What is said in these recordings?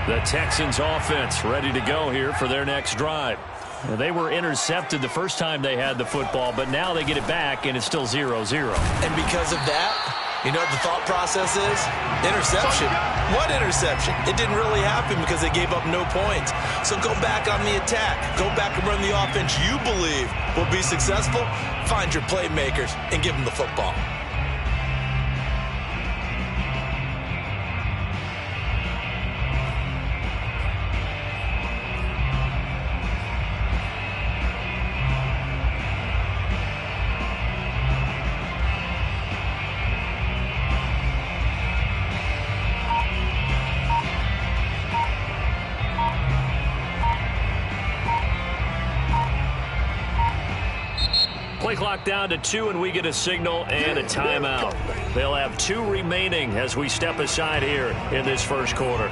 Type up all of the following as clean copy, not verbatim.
The Texans offense ready to go here for their next drive. They were intercepted the first time they had the football, but now they get it back, and it's still 0-0. And because of that, you know what the thought process is? Interception. What interception? It didn't really happen because they gave up no points. So go back on the attack. Go back and run the offense you believe will be successful. Find your playmakers and give them the football. Play clock down to 2, and we get a signal and a timeout. They'll have 2 remaining as we step aside here in this first quarter.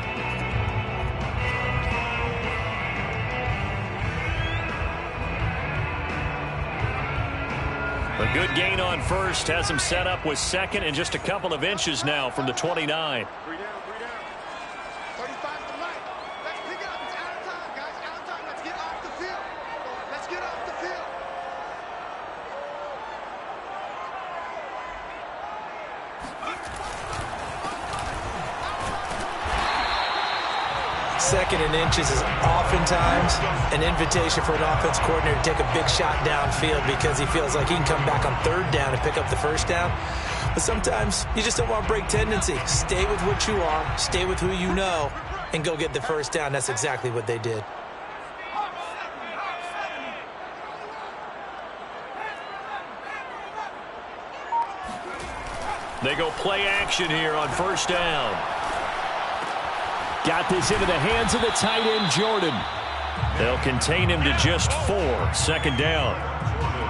A good gain on first has him set up with second and just a couple of inches now from the 29. Second and inches is oftentimes an invitation for an offense coordinator to take a big shot downfield because he feels like he can come back on third down and pick up the first down. But sometimes you just don't want to break tendency. Stay with what you are, stay with who you know, and go get the first down. That's exactly what they did. They go play action here on first down. Got this into the hands of the tight end, Jordan. They'll contain him to just 4. Second down.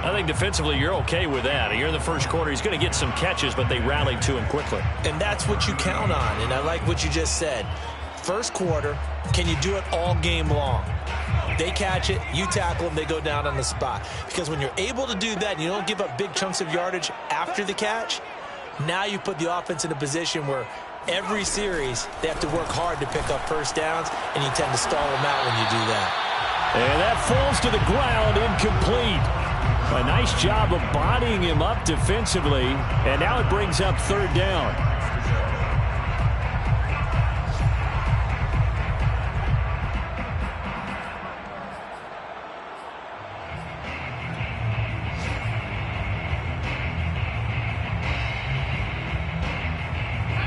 I think defensively you're okay with that. Here in the first quarter, he's going to get some catches, but they rallied to him quickly. And that's what you count on, and I like what you just said. First quarter, can you do it all game long? They catch it, you tackle them, they go down on the spot. Because when you're able to do that and you don't give up big chunks of yardage after the catch, now you put the offense in a position where every series, they have to work hard to pick up first downs, and you tend to stall them out when you do that. And that falls to the ground, incomplete. A nice job of bodying him up defensively, and now it brings up third down.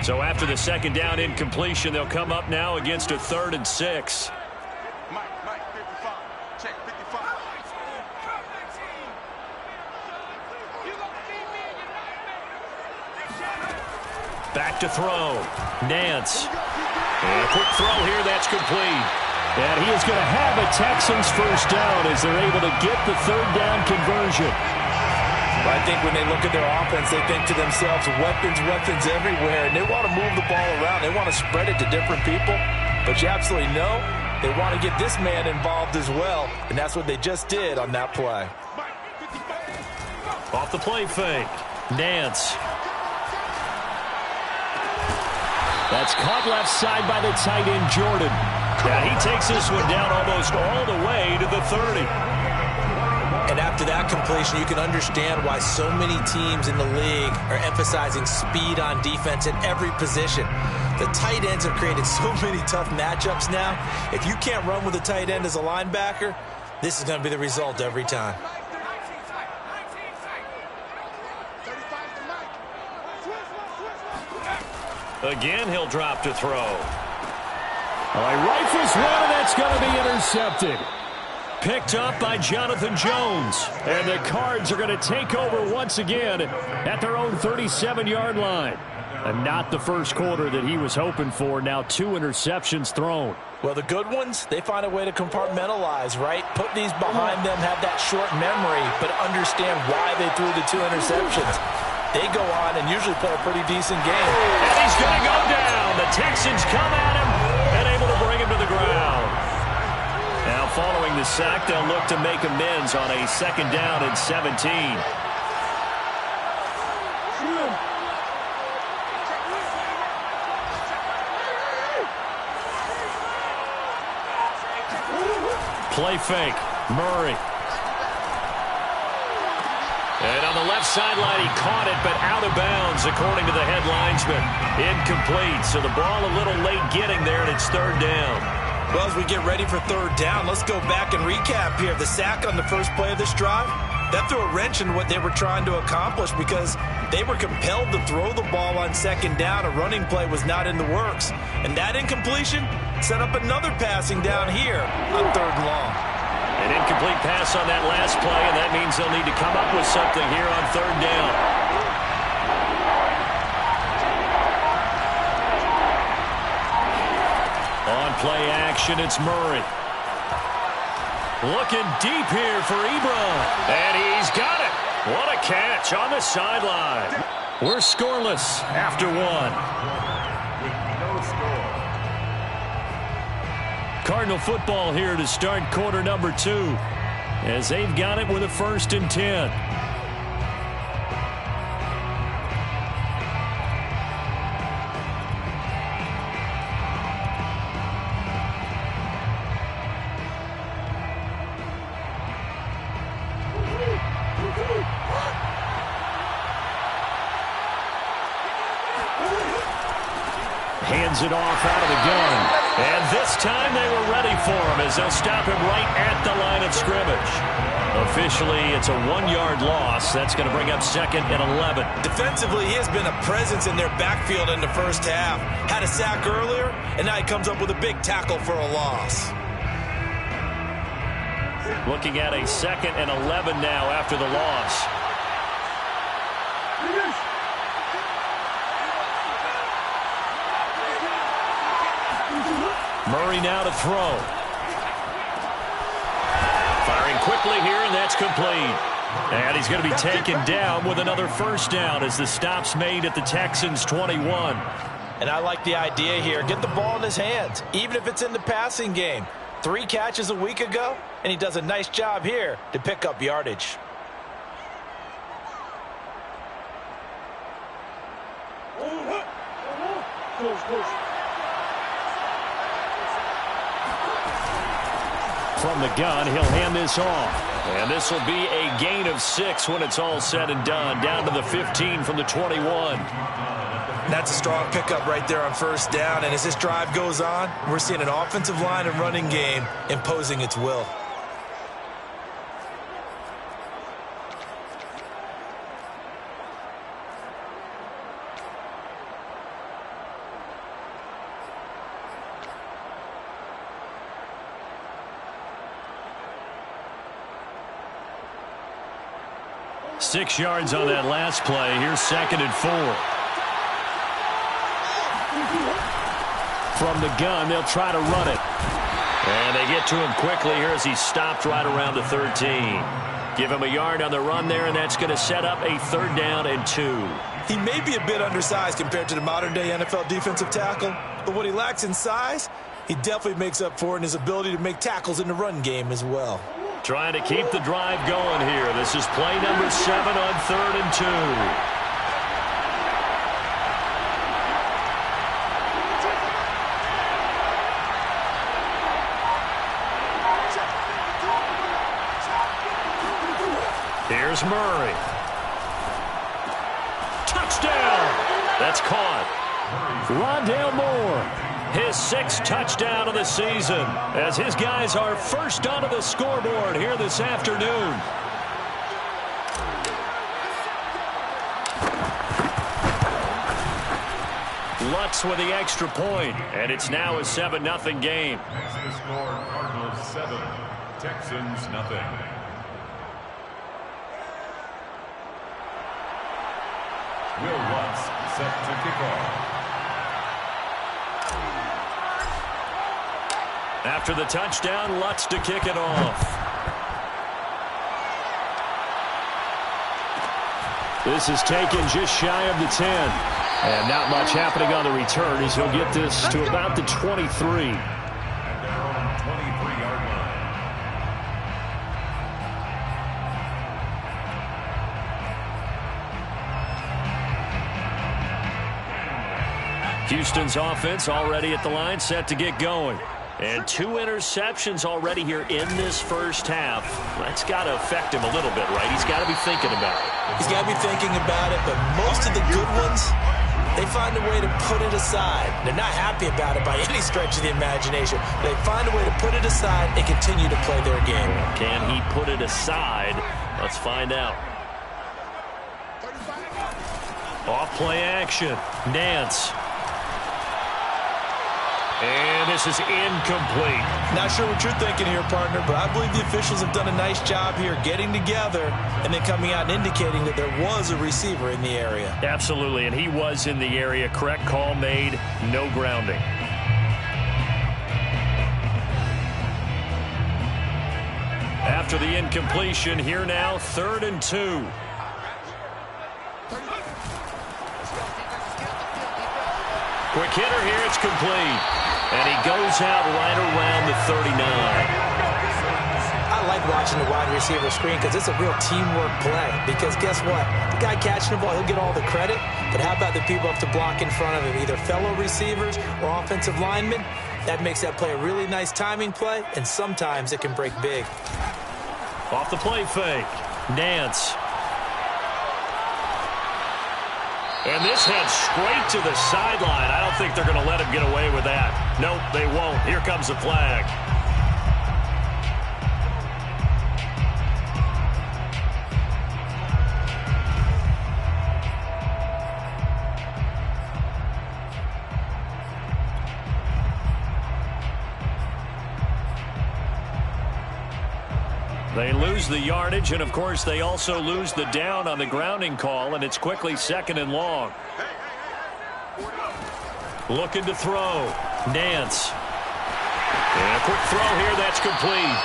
So after the second down incompletion, they'll come up now against a 3rd and 6. Mike, 55. Check, 55. Back to throw. Nance. And a quick throw here, that's complete. And he is going to have a Texans first down as they're able to get the third down conversion. I think when they look at their offense, they think to themselves, weapons everywhere, and they want to move the ball around. They want to spread it to different people, but you absolutely know they want to get this man involved as well, and that's what they just did on that play. Off the play fake. Nance. That's caught left side by the tight end, Jordan. Yeah, he takes this one down almost all the way to the 30. And after that completion, you can understand why so many teams in the league are emphasizing speed on defense at every position. The tight ends have created so many tough matchups now. If you can't run with a tight end as a linebacker, this is going to be the result every time. Again, he'll drop to throw. All right, rifles one, and that's going to be intercepted. Picked up by Jonathan Jones. And the Cards are going to take over once again at their own 37-yard line. And not the first quarter that he was hoping for. Now 2 interceptions thrown. Well, the good ones, they find a way to compartmentalize, right? Put these behind them, have that short memory, but understand why they threw the 2 interceptions. They go on and usually play a pretty decent game. And he's going to go down. The Texans come at him and able to bring him to the ground. Now following the sack, they'll look to make amends on a second down and 17. Play fake. Murray. And on the left sideline, he caught it, but out of bounds, according to the head linesman. Incomplete, so the ball a little late getting there, and it's third down. Well, as we get ready for third down, let's go back and recap here. The sack on the first play of this drive, that threw a wrench in what they were trying to accomplish because they were compelled to throw the ball on second down. A running play was not in the works. And that incompletion set up another passing down here on third and long. An incomplete pass on that last play, and that means they'll need to come up with something here on third down. On play action, it's Murray. Looking deep here for Ebron. And he's got it. What a catch on the sideline. We're scoreless after one. Cardinal football here to start quarter number 2, as they've got it with a 1st and 10. Hands it off out of the gun. And this time they were ready for him as they'll stop him right at the line of scrimmage. Officially, it's a 1-yard loss. That's going to bring up 2nd and 11. Defensively, he has been a presence in their backfield in the first half. Had a sack earlier, and now he comes up with a big tackle for a loss. Looking at a 2nd and 11 now after the loss. Murray now to throw. Firing quickly here, and that's complete. And he's going to be taken down with another first down as the stop's made at the Texans' 21. And I like the idea here. Get the ball in his hands, even if it's in the passing game. 3 catches a week ago, and he does a nice job here to pick up yardage. From the gun, he'll hand this off. And this will be a gain of 6 when it's all said and done. Down to the 15 from the 21. That's a strong pickup right there on first down. And as this drive goes on, we're seeing an offensive line and running game imposing its will. Six yards on that last play. Here's 2nd and 4. From the gun, they'll try to run it. And they get to him quickly here as he's stopped right around the 13. Give him a yard on the run there, and that's going to set up a 3rd down and 2. He may be a bit undersized compared to the modern-day NFL defensive tackle, but what he lacks in size, he definitely makes up for in his ability to make tackles in the run game as well. Trying to keep the drive going here. This is play number 7 on 3rd and 2. Here's Murray. Touchdown! That's caught. Rondale Moore. His 6th touchdown of the season as his guys are first onto the scoreboard here this afternoon. Lutz with the extra point, and it's now a 7-0 game. The score, Cardinals 7, Texans 0. Will Lutz set to kick off. After the touchdown, Lutz to kick it off. This is taken just shy of the 10. And not much happening on the return as he'll get this to about the 23. At their own 23-yard line. Houston's offense already at the line, set to get going. And 2 interceptions already here in this first half. That's got to affect him a little bit, right? He's got to be thinking about it. He's got to be thinking about it, but most of the good ones, they find a way to put it aside. They're not happy about it by any stretch of the imagination. They find a way to put it aside and continue to play their game. Can he put it aside? Let's find out. Off play action. Nance. And this is incomplete. Not sure what you're thinking here, partner, but I believe the officials have done a nice job here getting together and then coming out and indicating that there was a receiver in the area. Absolutely, and he was in the area. Correct call made. No grounding. After the incompletion, here now, 3rd and 2. Quick hitter here, it's complete. And he goes out right around the 39. I like watching the wide receiver screen because it's a real teamwork play. Because guess what? The guy catching the ball, he'll get all the credit. But how about the people up to block in front of him, either fellow receivers or offensive linemen? That makes that play a really nice timing play, and sometimes it can break big. Off the play fake. Nance. And this heads straight to the sideline. I don't think they're going to let him get away with that. Nope, they won't. Here comes the flag. They lose the yardage, and of course they also lose the down on the grounding call, and it's quickly 2nd and long. Looking to throw. Nance. And a quick throw here, that's complete.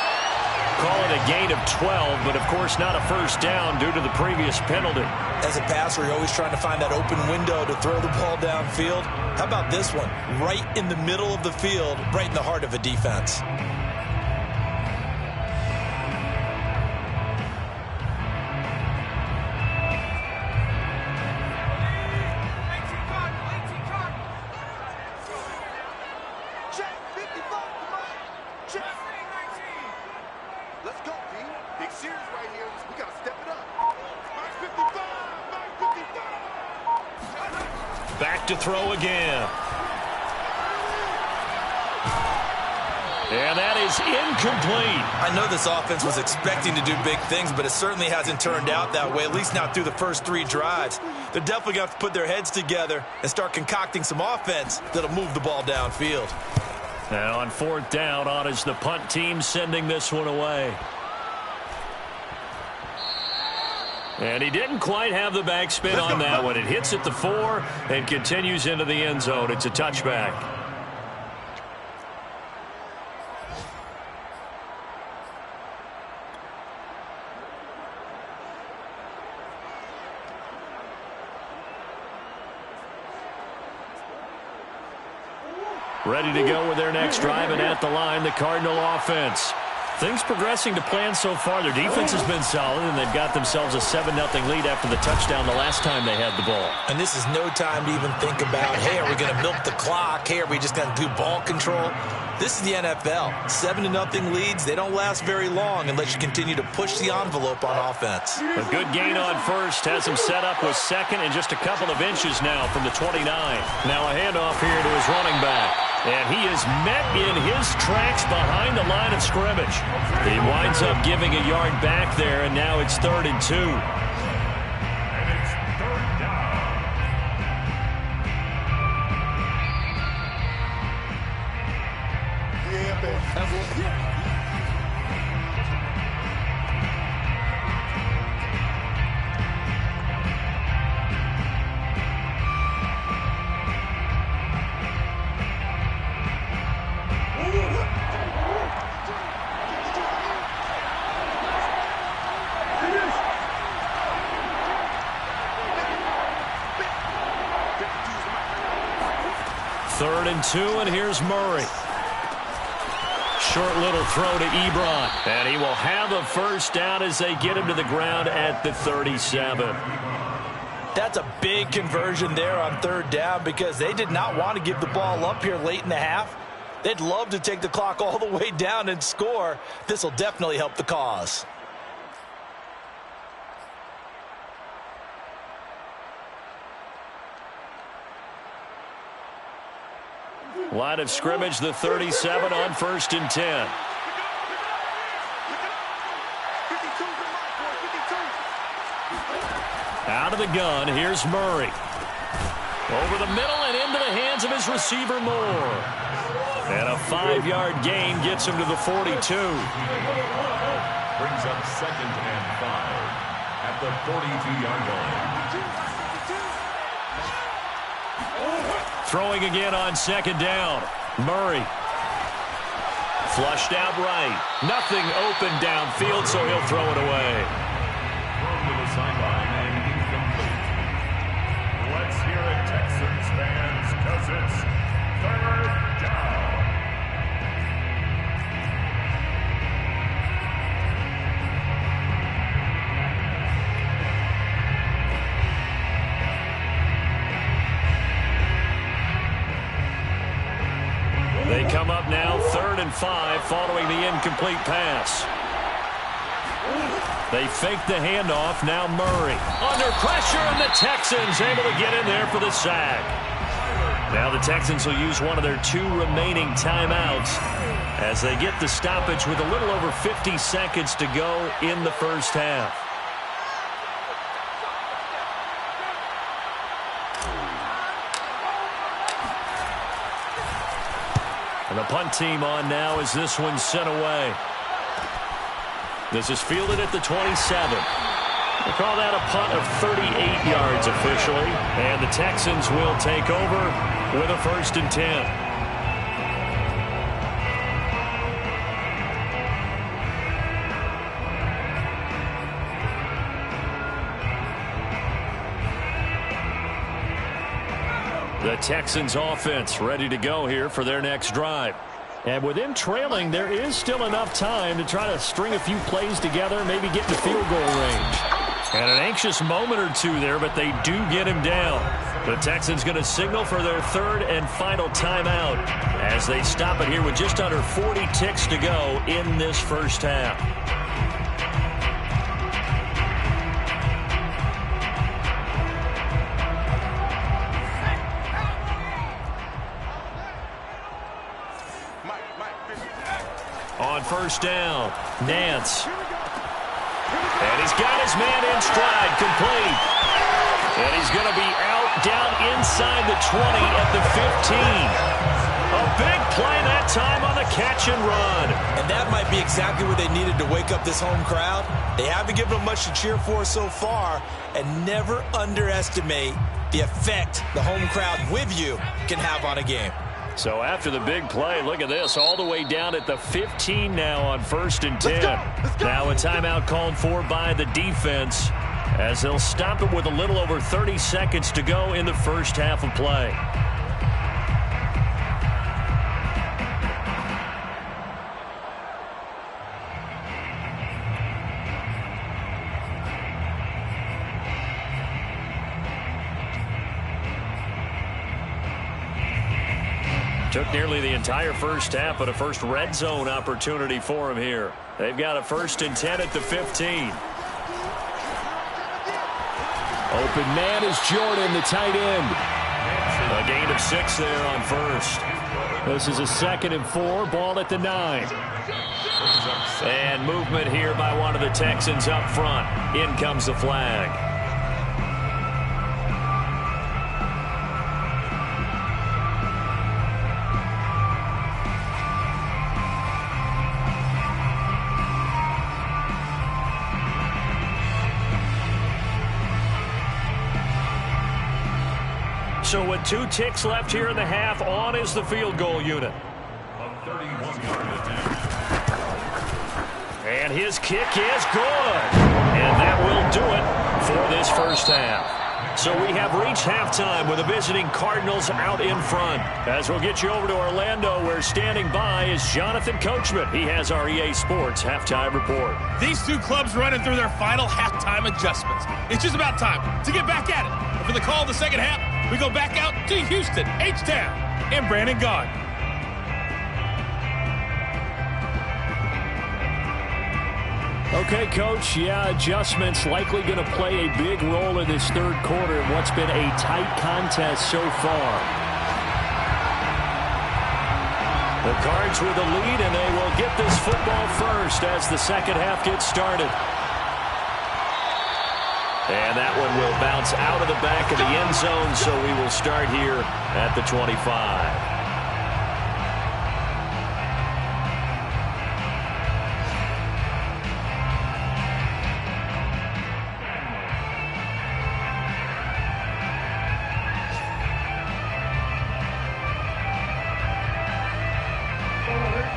Call it a gain of 12, but of course not a first down due to the previous penalty. As a passer, you're always trying to find that open window to throw the ball downfield. How about this one? Right in the middle of the field, right in the heart of a defense. Let's go, P. Big series right here. We got to step it up. Max 55, Max 55. Back to throw again. And that is incomplete. I know this offense was expecting to do big things, but it certainly hasn't turned out that way, at least not through the first 3 drives. They're definitely going to have to put their heads together and start concocting some offense that'll move the ball downfield. Now on 4th down, on is the punt team sending this one away. And he didn't quite have the backspin on that one. It hits at the 4 and continues into the end zone. It's a touchback. Ready to go with their next drive, and at the line, the Cardinal offense. Things progressing to plan so far. Their defense has been solid, and they've got themselves a 7-0 lead after the touchdown the last time they had the ball. And this is no time to even think about, hey, are we going to milk the clock? Hey, are we just going to do ball control? This is the NFL. 7-0 leads, they don't last very long unless you continue to push the envelope on offense. A good gain on first has him set up with 2nd and just a couple of inches now from the 29. Now a handoff here to his running back. And he is met in his tracks behind the line of scrimmage. He winds up giving a yard back there, and now it's 3rd and 2. And it's 3rd down. Yeah, baby. Third and 2, and here's Murray. Short little throw to Ebron. And he will have a first down as they get him to the ground at the 37. That's a big conversion there on 3rd down because they did not want to give the ball up here late in the half. They'd love to take the clock all the way down and score. This will definitely help the cause. Line of scrimmage, the 37 on 1st and 10. Out of the gun, here's Murray. Over the middle and into the hands of his receiver, Moore. And a 5-yard gain gets him to the 42. Brings up 2nd and 5 at the 42-yard line. Throwing again on 2nd down. Murray. Flushed out right. Nothing open downfield, so he'll throw it away. Thrown to the sideline and incomplete. Let's hear it, Texans fans, because it's 3rd down. They come up now 3rd and 5 following the incomplete pass. They fake the handoff. Now Murray. Under pressure, and the Texans able to get in there for the sack. Now the Texans will use one of their 2 remaining timeouts as they get the stoppage with a little over 50 seconds to go in the first half. And the punt team on now as this one's sent away. This is fielded at the 27. We'll call that a punt of 38 yards officially. And the Texans will take over with a 1st and 10. The Texans offense ready to go here for their next drive. And with them trailing, there is still enough time to try to string a few plays together, maybe get in the field goal range. And an anxious moment or two there, but they do get him down. The Texans going to signal for their 3rd and final timeout as they stop it here with just under 40 ticks to go in this first half. On 1st down, Nance. And he's got his man in stride, complete. And he's going to be out down inside the 20 at the 15. A big play that time on the catch and run. And that might be exactly what they needed to wake up this home crowd. They haven't given them much to cheer for so far, and never underestimate the effect the home crowd with you can have on a game. So after the big play, look at this, all the way down at the 15 now on 1st and 10. Let's go. Now a timeout called for by the defense as they'll stop it with a little over 30 seconds to go in the first half of play. Took nearly the entire first half, but a first red zone opportunity for him here. They've got a 1st and 10 at the 15. Open man is Jordan, the tight end. A gain of 6 there on 1st. This is a 2nd and 4, ball at the 9. And movement here by one of the Texans up front. In comes the flag. So with 2 ticks left here in the half, on is the field goal unit. And his kick is good. And that will do it for this first half. So we have reached halftime with the visiting Cardinals out in front. As we'll get you over to Orlando, where standing by is Jonathan Coachman. He has our EA Sports halftime report. These 2 clubs running through their final halftime adjustments. It's just about time to get back at it. And for the call of the second half, we go back out to Houston, H-Town, and Brandon Gaudin. Okay, Coach, yeah, adjustments likely going to play a big role in this third quarter in what's been a tight contest so far. The Cards with the lead, and they will get this football first as the second half gets started. And that one will bounce out of the back of the end zone, so we will start here at the 25.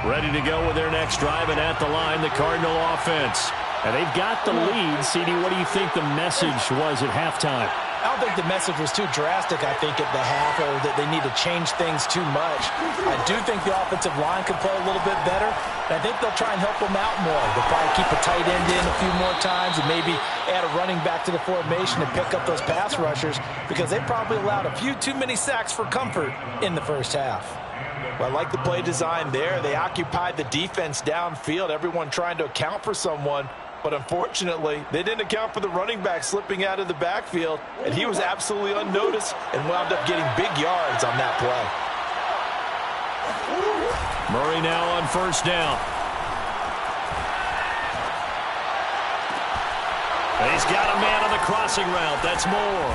Ready to go with their next drive, and at the line, the Cardinal offense. And they've got the lead. CD, what do you think the message was at halftime? I don't think the message was too drastic, I think, at the half, or that they need to change things too much. I do think the offensive line could play a little bit better, and I think they'll try and help them out more. They'll probably keep a tight end in a few more times and maybe add a running back to the formation to pick up those pass rushers, because they probably allowed a few too many sacks for comfort in the first half. Well, I like the play design there. They occupied the defense downfield, everyone trying to account for someone. But unfortunately, they didn't account for the running back slipping out of the backfield, and he was absolutely unnoticed and wound up getting big yards on that play. Murray now on first down. He's got a man on the crossing route. That's Moore.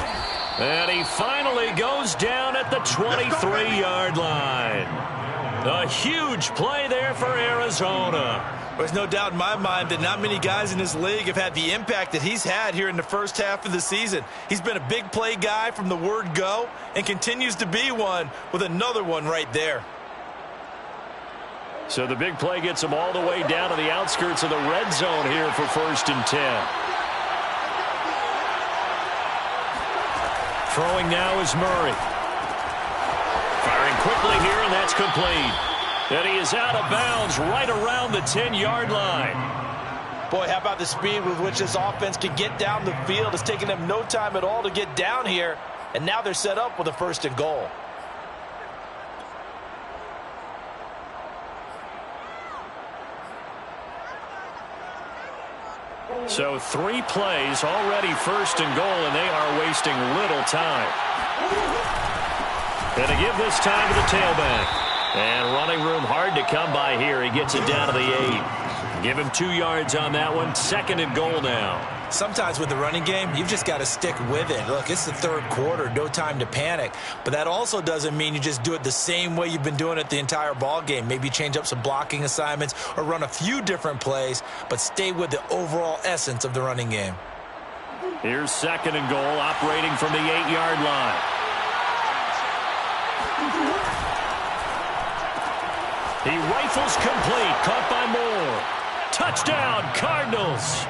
And he finally goes down at the 23-yard line. A huge play there for Arizona. There's no doubt in my mind that not many guys in this league have had the impact that he's had here in the first half of the season. He's been a big play guy from the word go and continues to be one with another one right there. So the big play gets him all the way down to the outskirts of the red zone here for 1st and 10. Throwing now is Murray. Firing quickly here, and that's complete. And he is out of bounds right around the 10-yard line. Boy, how about the speed with which this offense can get down the field? It's taken them no time at all to get down here, and now they're set up with a 1st and goal. So 3 plays, already 1st and goal, and they are wasting little time. And to give this time to the tailback. And running room hard to come by here. He gets it down to the 8. Give him 2 yards on that one. 2nd and goal now. Sometimes with the running game, you've just got to stick with it. Look, it's the third quarter, no time to panic. But that also doesn't mean you just do it the same way you've been doing it the entire ball game. Maybe change up some blocking assignments or run a few different plays, but stay with the overall essence of the running game. Here's 2nd and goal, operating from the 8-yard line. He rifles complete, caught by Moore. Touchdown, Cardinals.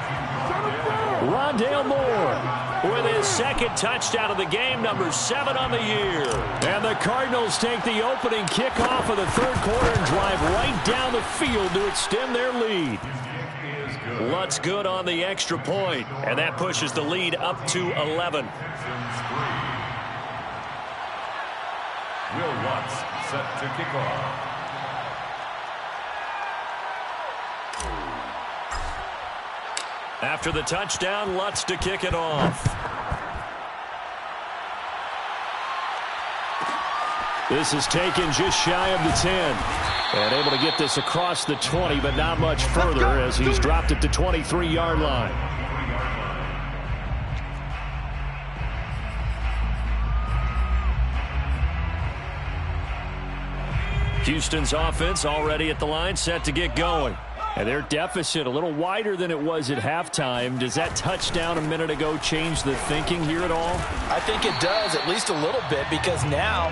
Rondale Moore with his 2nd touchdown of the game, number 7 on the year. And the Cardinals take the opening kickoff of the third quarter and drive right down the field to extend their lead. Lutz good on the extra point, and that pushes the lead up to 11. Will Lutz set to kick off. After the touchdown, Lutz to kick it off. This is taken just shy of the 10. And able to get this across the 20, but not much further as he's dropped it to 23-yard line. Houston's offense already at the line, set to get going. And their deficit a little wider than it was at halftime. Does that touchdown a minute ago change the thinking here at all? I think it does, at least a little bit, because now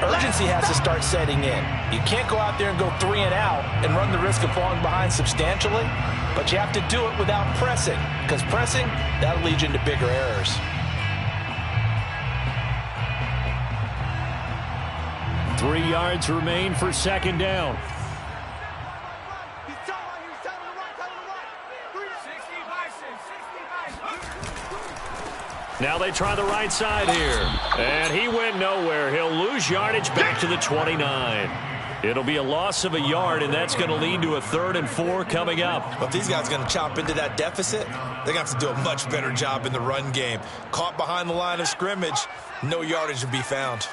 urgency has to start setting in. You can't go out there and go 3 and out and run the risk of falling behind substantially, but you have to do it without pressing, because pressing, that'll lead you into bigger errors. Three yards remain for 2nd down. Now they try the right side here. And he went nowhere. He'll lose yardage back to the 29. It'll be a loss of a yard, and that's going to lead to a 3rd and 4 coming up. But if these guys are going to chop into that deficit, they're going to have to do a much better job in the run game. Caught behind the line of scrimmage, no yardage will be found.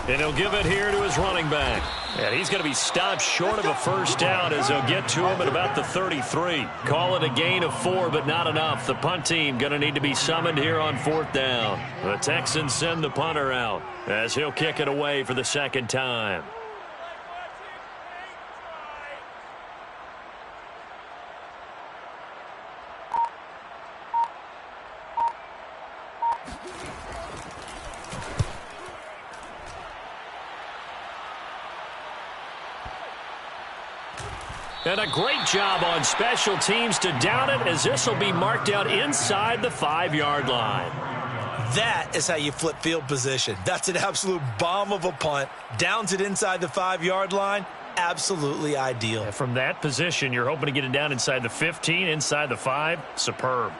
And he'll give it here to his running back. And he's going to be stopped short of a first down as they'll get to him at about the 33. Call it a gain of 4, but not enough. The punt team going to need to be summoned here on 4th down. The Texans send the punter out as he'll kick it away for the 2nd time. And a great job on special teams to down it, as this will be marked out inside the 5-yard line. That is how you flip field position. That's an absolute bomb of a punt. Downs it inside the 5-yard line. Absolutely ideal. And from that position, you're hoping to get it down inside the 15, inside the 5. Superb.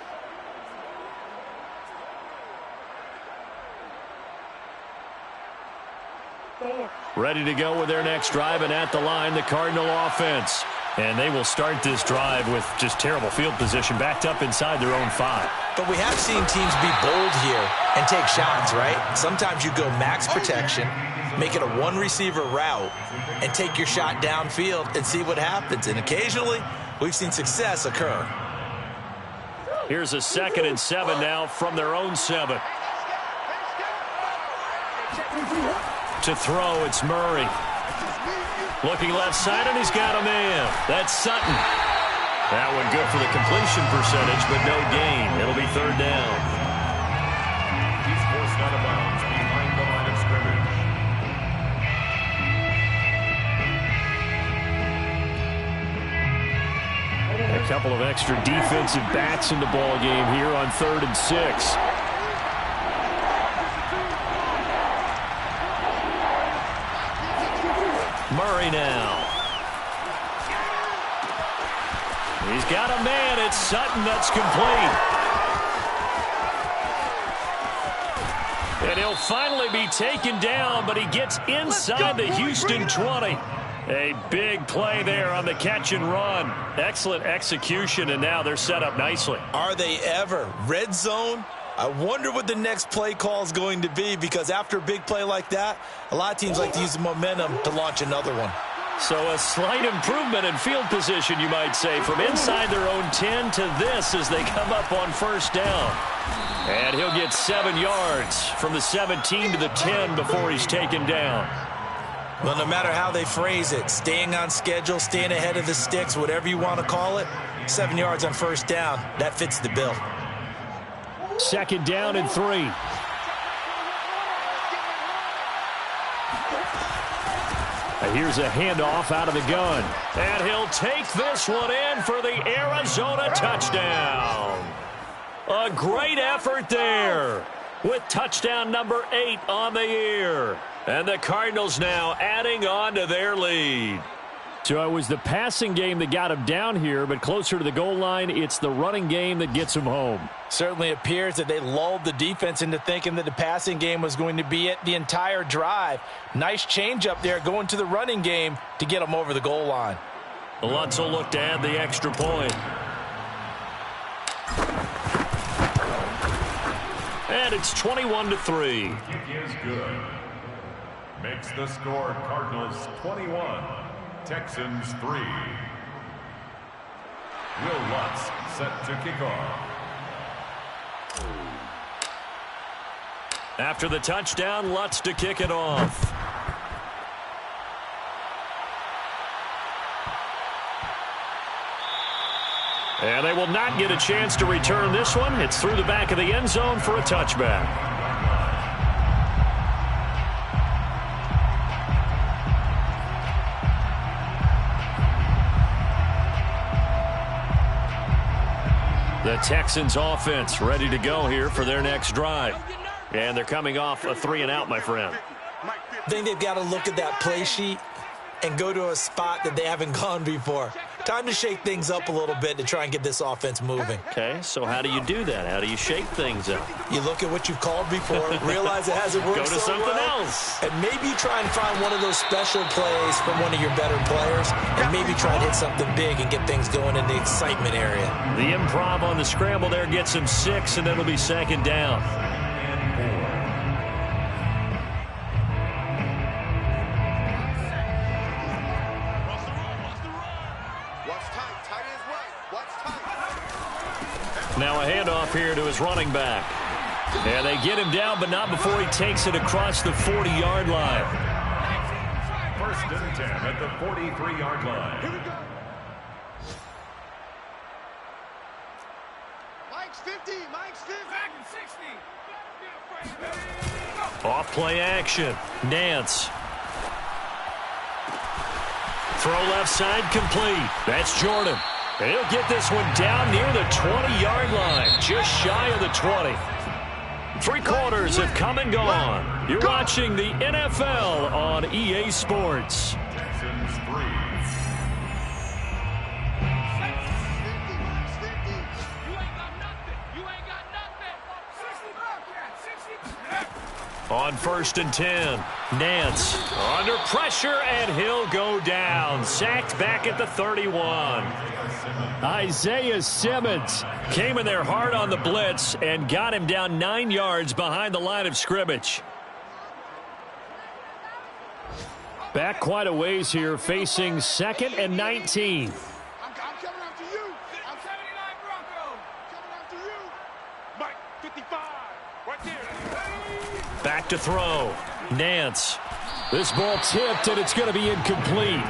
Ready to go with their next drive, and at the line, the Cardinal offense. And they will start this drive with just terrible field position, backed up inside their own 5. But we have seen teams be bold here and take shots, right? Sometimes you go max protection, make it a one-receiver route, and take your shot downfield and see what happens. And occasionally, we've seen success occur. Here's a 2nd and 7 now from their own 7. To throw, it's Murray. Looking left side, and he's got a man. That's Sutton. That one good for the completion percentage, but no gain. It'll be 3rd down. He's forced out of bounds behind the line of scrimmage. A couple of extra defensive backs in the ball game here on 3rd and 6. Murray now. He's got a man. It's Sutton. That's complete. And he'll finally be taken down, but he gets inside the Houston 20. A big play there on the catch and run. Excellent execution, and now they're set up nicely. Are they ever? Red zone? I wonder what the next play call is going to be, because after a big play like that, a lot of teams like to use the momentum to launch another one. So a slight improvement in field position, you might say, from inside their own 10 to this as they come up on 1st down. And he'll get 7 yards from the 17 to the 10 before he's taken down. Well, no matter how they phrase it, staying on schedule, staying ahead of the sticks, whatever you want to call it, 7 yards on 1st down, that fits the bill. 2nd down and 3. Here's a handoff out of the gun. And he'll take this one in for the Arizona touchdown. A great effort there with touchdown number 8 on the year. And the Cardinals now adding on to their lead. So it was the passing game that got him down here, but closer to the goal line, it's the running game that gets him home. Certainly appears that they lulled the defense into thinking that the passing game was going to be it the entire drive. Nice change up there going to the running game to get them over the goal line. Lutz will look to add the extra point. And it's 21-3. Kick is good. Makes the score Cardinals 21. Texans 3. Will Lutz set to kick off. After the touchdown, Lutz to kick it off. And they will not get a chance to return this one. It's through the back of the end zone for a touchback. The Texans offense ready to go here for their next drive. And they're coming off a 3-and-out, my friend. I think they've got to look at that play sheet and go to a spot that they haven't gone before. Time to shake things up a little bit to try and get this offense moving. Okay, so how do you do that? How do you shake things up? You look at what you've called before, realize it hasn't worked Go to so something well, else. and maybe try and find one of those special plays from one of your better players, and maybe try and hit something big and get things going in the excitement area. The improv on the scramble there gets him 6, and it'll be second down. Now a handoff here to his running back. And they get him down, but not before he takes it across the 40-yard line. First and 10 at the 43-yard line. Here we go. Mike's 50. Mike's 50. Back in 60. Off play action. Nance. Throw left side complete. That's Jordan. And he'll get this one down near the 20-yard line, just shy of the 20. 3 quarters have come and gone. You're watching the NFL on EA Sports. Texans 3. On first and 10, Nance under pressure, and he'll go down. Sacked back at the 31. Isaiah Simmons came in there hard on the blitz and got him down 9 yards behind the line of scrimmage. Back quite a ways here, facing 2nd and 19. I'm coming after you. I'm 79 Broncos. Coming after you. Mike, 55. Right there. Back to throw. Nance. This ball tipped, and it's going to be incomplete.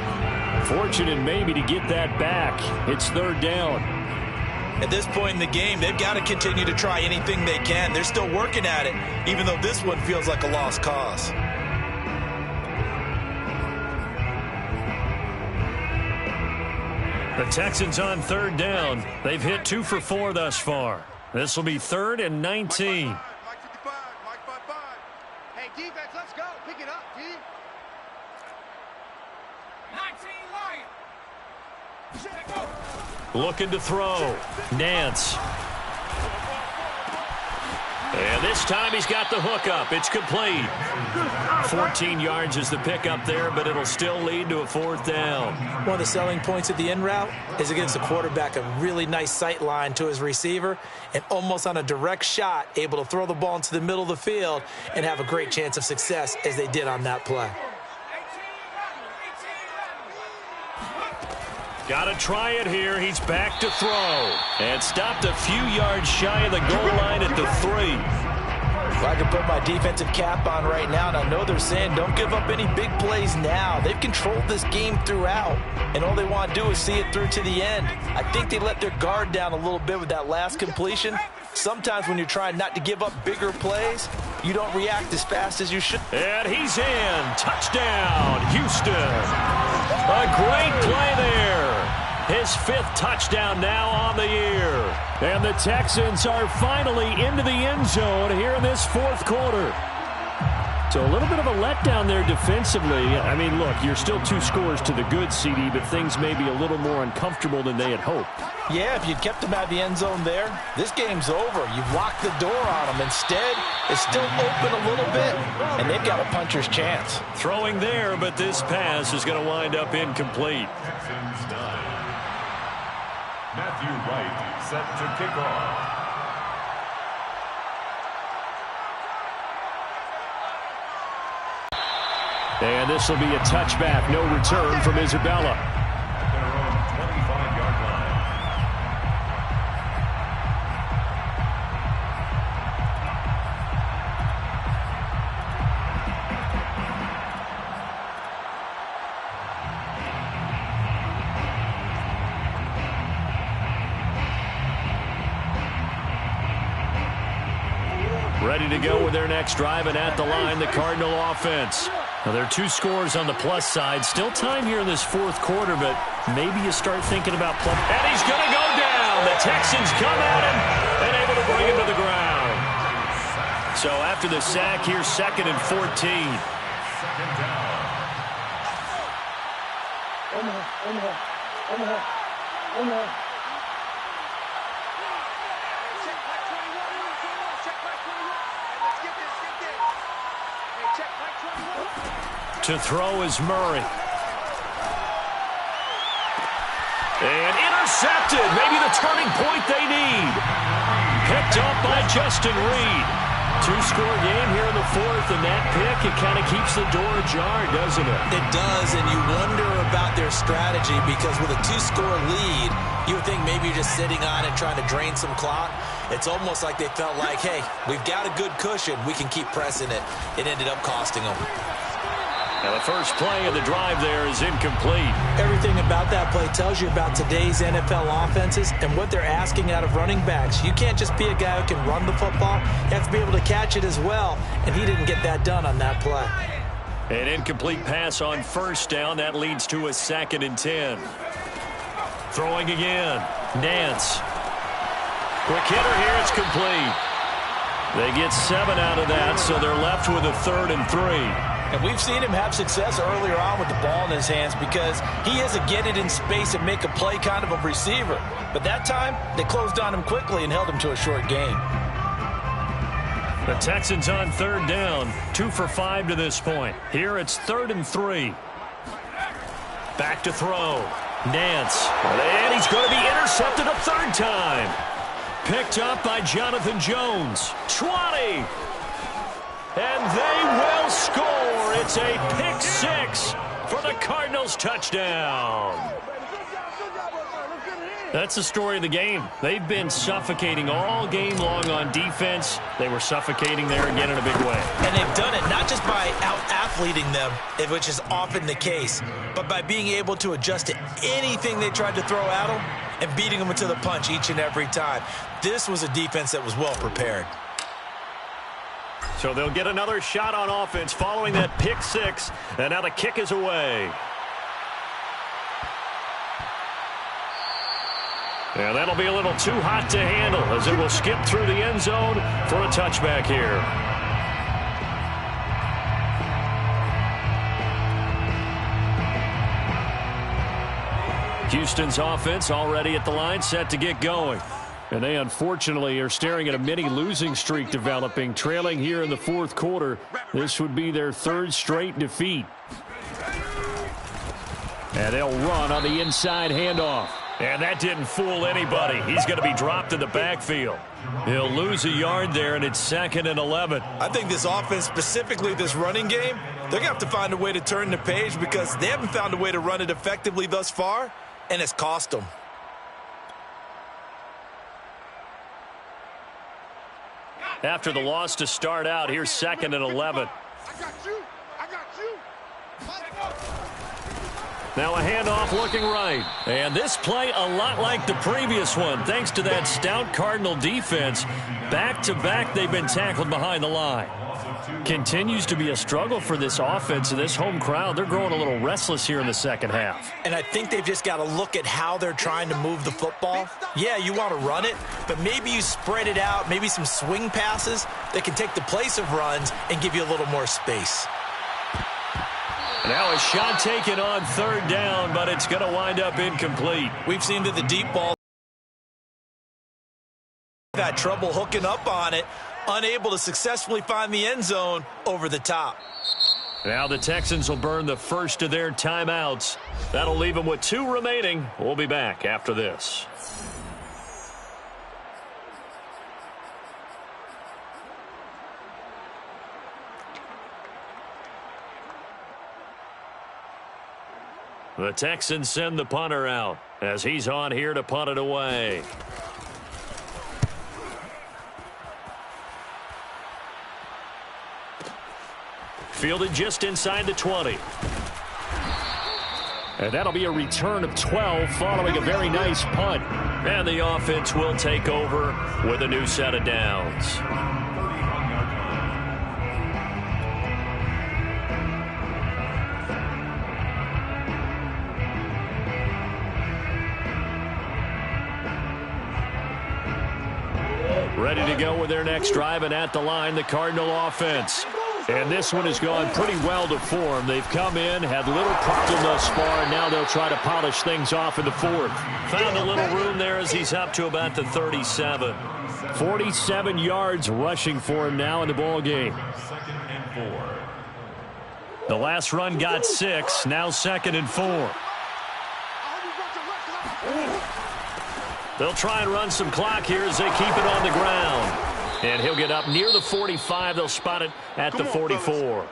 Fortunate maybe to get that back. It's 3rd down. At this point in the game, they've got to continue to try anything they can. They're still working at it, even though this one feels like a lost cause. The Texans on 3rd down. They've hit 2 for 4 thus far. This will be 3rd and 19. Mike 55. Mike 55. Hey, defense, let's go. Pick it up, D. 19 Lion. Looking to throw. Nance. And this time he's got the hook up. It's complete. 14 yards is the pickup there, but it'll still lead to a 4th down. One of the selling points of the in route is it gives the quarterback a really nice sight line to his receiver, and almost on a direct shot, able to throw the ball into the middle of the field and have a great chance of success as they did on that play. Got to try it here. He's back to throw. And stopped a few yards shy of the goal line at the 3. If I could put my defensive cap on right now, and I know they're saying don't give up any big plays now. They've controlled this game throughout, and all they want to do is see it through to the end. I think they let their guard down a little bit with that last completion. Sometimes when you're trying not to give up bigger plays, you don't react as fast as you should. And he's in. Touchdown, Houston. A great play there. His 5th touchdown now on the year. And the Texans are finally into the end zone here in this 4th quarter. So a little bit of a letdown there defensively. I mean, look, you're still 2 scores to the good, CD, but things may be a little more uncomfortable than they had hoped. Yeah, if you'd kept them out of the end zone there, this game's over. You've locked the door on them. Instead, it's still open a little bit, and they've got a puncher's chance. Throwing there, but this pass is going to wind up incomplete. Texans 9. Matthew Wright set to kick off. And this will be a touchback. No return from Isabella. At their own 25-yard line. Ready to go with their next drive, and at the line, the Cardinal offense. Now, there are 2 scores on the plus side. Still time here in this 4th quarter, but maybe you start thinking about play. And he's going to go down. The Texans come at him and able to bring him to the ground. So after the sack, here's 2nd and 14. 2nd down. To throw is Murray. And intercepted. Maybe the turning point they need. Picked up by Justin Reed. Two-score game here in the fourth, and that pick, it kind of keeps the door ajar, doesn't it? It does, and you wonder about their strategy because with a two-score lead, you would think maybe you're just sitting on it trying to drain some clock. It's almost like they felt like, hey, we've got a good cushion. We can keep pressing it. It ended up costing them. Now the first play of the drive there is incomplete. Everything about that play tells you about today's NFL offenses and what they're asking out of running backs. You can't just be a guy who can run the football. You have to be able to catch it as well, and he didn't get that done on that play. An incomplete pass on first down. That leads to a 2nd and 10. Throwing again. Nance. Quick hitter here. It's complete. They get 7 out of that, so they're left with a 3rd and 3. And we've seen him have success earlier on with the ball in his hands because he is a get it in space and make a play kind of a receiver. But that time, they closed on him quickly and held him to a short gain. The Texans on 3rd down. 2 for 5 to this point. Here it's 3rd and 3. Back to throw. Nance. And he's going to be intercepted a 3rd time. Picked up by Jonathan Jones. 20. And they will score. It's a pick 6 for the Cardinals touchdown. That's the story of the game. They've been suffocating all game long on defense. They were suffocating there again in a big way. And they've done it not just by out-athleting them, which is often the case, but by being able to adjust to anything they tried to throw at them and beating them to the punch each and every time. This was a defense that was well prepared. So they'll get another shot on offense following that pick 6, and now the kick is away. And that'll be a little too hot to handle as it will skip through the end zone for a touchback here. Houston's offense already at the line, set to get going. And they unfortunately are staring at a mini losing streak developing, trailing here in the 4th quarter. This would be their 3rd straight defeat. And they'll run on the inside handoff. And that didn't fool anybody. He's going to be dropped in the backfield. He'll lose a yard there, and it's 2nd and 11. I think this offense, specifically this running game, they're going to have to find a way to turn the page because they haven't found a way to run it effectively thus far, and it's cost them. After the loss to start out, here's 2nd and 11. I got you. I got you. Now a handoff looking right. And this play a lot like the previous one, thanks to that stout Cardinal defense. Back-to-back, they've been tackled behind the line. Continues to be a struggle for this offense and this home crowd. They're growing a little restless here in the second half. And I think they've just got to look at how they're trying to move the football. Yeah, you want to run it, but maybe you spread it out, maybe some swing passes that can take the place of runs and give you a little more space. Now a shot taken on 3rd down, but it's going to wind up incomplete. We've seen that the deep ball had trouble hooking up on it, unable to successfully find the end zone over the top. Now the Texans will burn the first of their timeouts. That'll leave them with 2 remaining. We'll be back after this. The Texans send the punter out as he's on here to punt it away. Fielded just inside the 20. And that'll be a return of 12 following a very nice punt. And the offense will take over with a new set of downs. Ready to go with their next drive, and at the line, the Cardinal offense. And this one has gone pretty well to form. They've come in, had little problem thus far, and now they'll try to polish things off in the fourth. Found a little room there as he's up to about the 37. 47 yards rushing for him now in the ball game. 2nd and 4. The last run got 6, now 2nd and 4. They'll try and run some clock here as they keep it on the ground. And he'll get up near the 45. They'll spot it at the 44.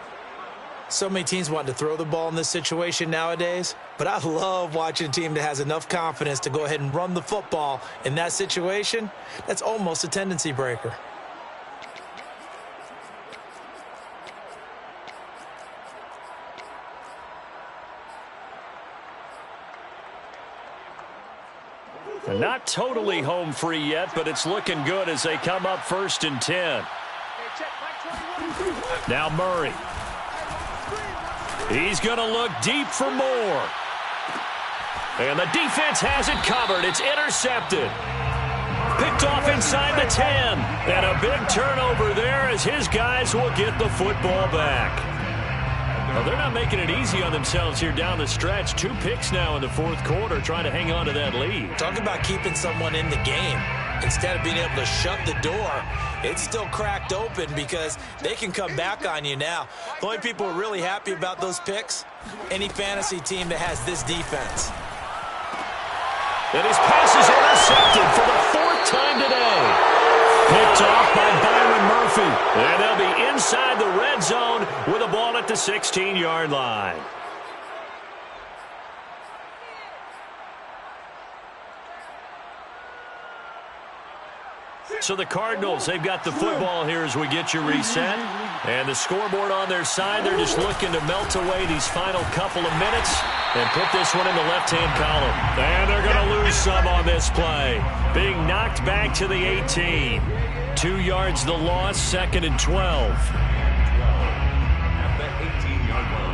So many teams want to throw the ball in this situation nowadays, but I love watching a team that has enough confidence to go ahead and run the football in that situation. That's almost a tendency breaker. And not totally home free yet, but it's looking good as they come up 1st and 10. Now Murray. He's going to look deep for more. And the defense has it covered. It's intercepted. Picked off inside the 10. And a big turnover there as his guys will get the football back. Well, they're not making it easy on themselves here down the stretch. 2 picks now in the 4th quarter trying to hang on to that lead. Talk about keeping someone in the game. Instead of being able to shut the door, it's still cracked open because they can come back on you now. The only people who are really happy about those picks, any fantasy team that has this defense. And his pass is intercepted for the 4th time today. Picked off by Byron Murphy. And they'll be inside the red zone with a ball at the 16-yard line. So the Cardinals, they've got the football here as we get you reset. And the scoreboard on their side, they're just looking to melt away these final couple of minutes and put this one in the left-hand column. And they're going to lose some on this play. Being knocked back to the 18. 2 yards the loss, 2nd and 12. At the 18-yard line.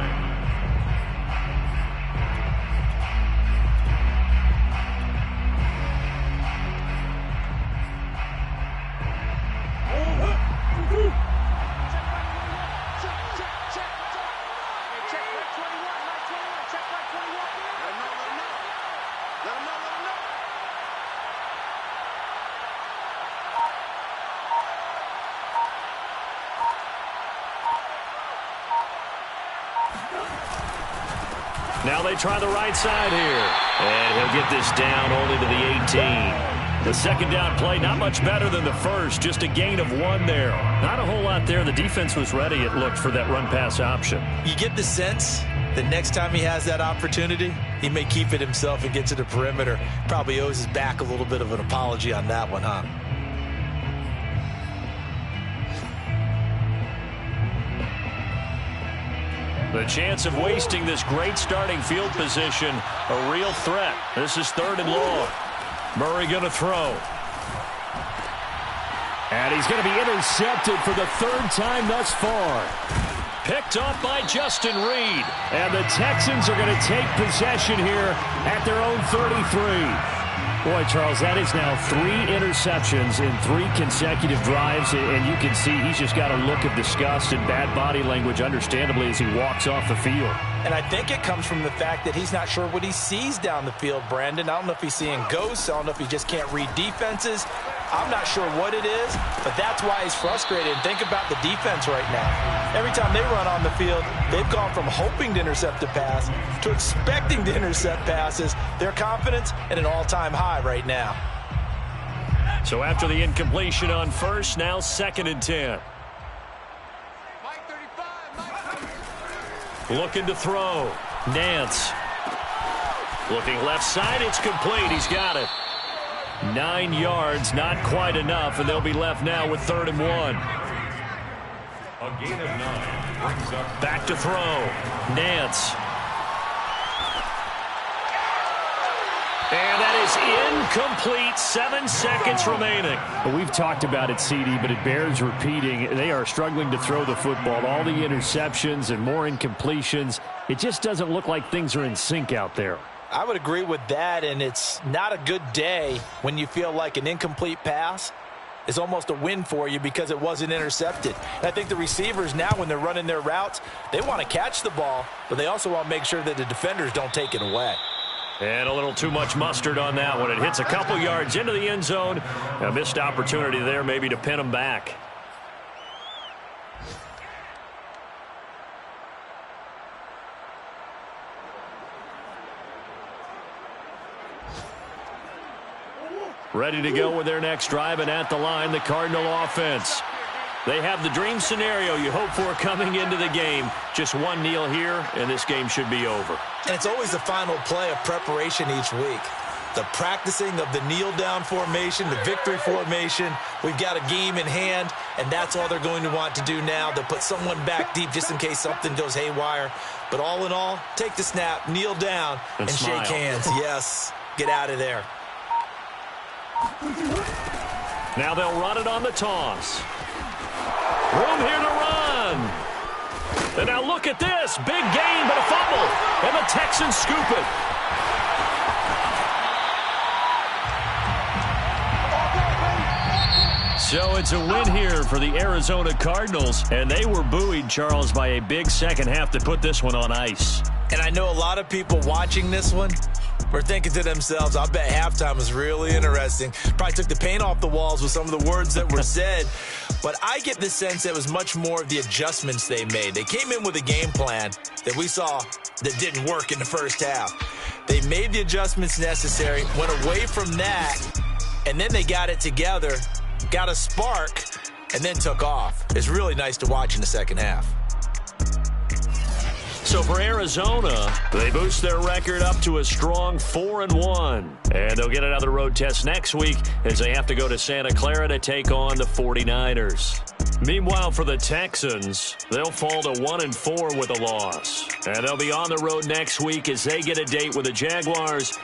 Now they try the right side here. And he'll get this down only to the 18. The 2nd down play, not much better than the first. Just a gain of 1 there. Not a whole lot there. The defense was ready, it looked, for that run-pass option. You get the sense that next time he has that opportunity, he may keep it himself and get to the perimeter. Probably owes his back a little bit of an apology on that one, huh? The chance of wasting this great starting field position, a real threat. This is 3rd and long. Murray going to throw. And he's going to be intercepted for the 3rd time thus far. Picked off by Justin Reed. And the Texans are going to take possession here at their own 33. Boy, Charles, that is now 3 interceptions in 3 consecutive drives, and you can see he's just got a look of disgust and bad body language, understandably, as he walks off the field. And I think it comes from the fact that he's not sure what he sees down the field, Brandon. I don't know if he's seeing ghosts. I don't know if he just can't read defenses. I'm not sure what it is, but that's why he's frustrated. And think about the defense right now. Every time they run on the field, they've gone from hoping to intercept a pass to expecting to intercept passes. Their confidence at an all-time high right now. So after the incompletion on first, now 2nd and 10. Looking to throw. Nance. Looking left side. It's complete. He's got it. 9 yards, not quite enough, and they'll be left now with 3rd and 1. A gain of 9 brings up back to throw. Nance. And that is incomplete. 7 seconds remaining. Well, we've talked about it, CD, but it bears repeating. They are struggling to throw the football. All the interceptions and more incompletions. It just doesn't look like things are in sync out there. I would agree with that, and it's not a good day when you feel like an incomplete pass is almost a win for you because it wasn't intercepted. And I think the receivers now, when they're running their routes, they want to catch the ball, but they also want to make sure that the defenders don't take it away. And a little too much mustard on that one. It hits a couple yards into the end zone. A missed opportunity there maybe to pin them back. Ready to go with their next drive, and at the line, the Cardinal offense. They have the dream scenario you hope for coming into the game. Just one kneel here, and this game should be over. And it's always the final play of preparation each week. The practicing of the kneel-down formation, the victory formation. We've got a game in hand, and that's all they're going to want to do now. They'll put someone back deep just in case something goes haywire. But all in all, take the snap, kneel down, and shake hands. Yes, get out of there. Now they'll run it on the toss. Room here to run. And now look at this. Big gain, but a fumble. And the Texans scoop it. So it's a win here for the Arizona Cardinals. And they were buoyed, Charles, by a big second half to put this one on ice. And I know a lot of people watching this one were thinking to themselves, I bet halftime was really interesting. Probably took the paint off the walls with some of the words that were said. But I get the sense that it was much more of the adjustments they made. They came in with a game plan that we saw that didn't work in the first half. They made the adjustments necessary, went away from that, and then they got it together, got a spark, and then took off. It's really nice to watch in the second half. So for Arizona, they boost their record up to a strong 4-1. And they'll get another road test next week as they have to go to Santa Clara to take on the 49ers. Meanwhile, for the Texans, they'll fall to 1-4 with a loss. And they'll be on the road next week as they get a date with the Jaguars